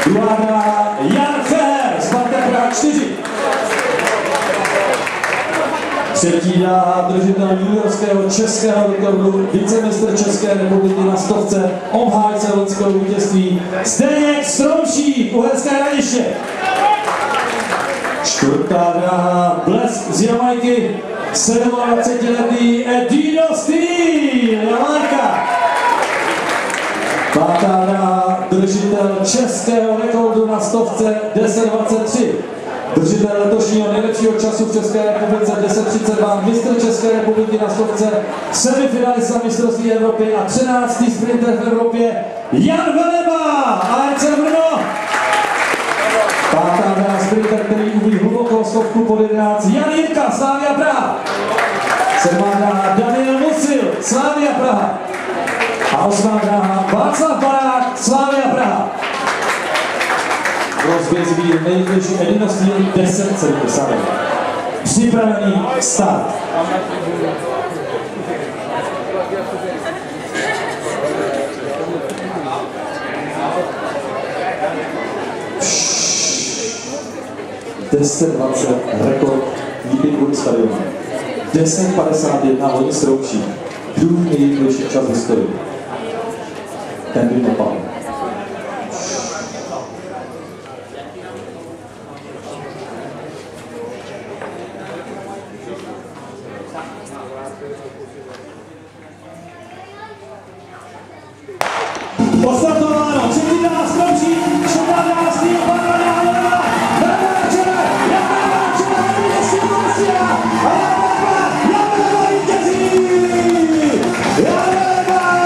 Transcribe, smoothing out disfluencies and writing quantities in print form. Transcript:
Druhá hra Jan Feher, Sparta Praha 4. Třetí hra držitel juniorského českého rekordu, vicemistr České republiky na stovce, obhájce loňského vítězství Zdeněk Stromšík, Uherské Hradiště. Čtvrtá hra Blesk z Jamajky, 27letý Edino Steel, Jamajka. Pátá hra držitel českého rekordu na stovce 10:23. Držitel letošního nejlepšího času v České republice 10:32, mistr České republiky na stovce, semifinalista mistrovství Evropy a 13. sprinter v Evropě Jan Veleba, ARC Brno. Pátá hra sprinter, který umí hlubokou stovku pod 11, Jan Jirka, Slavia Praha. Sedmá hra Daniel Musil, Slavia Praha. A osmá hra Václav Barák, Slavia Praha. Rozběh zbír nejrychlejší Edino Steel 10:70. Připravený start. (10:20) rekord Vítězů stadionu. 10:51 hodin Stroučí. Druhý nejrychlejší čas v historii. Ten by napadl.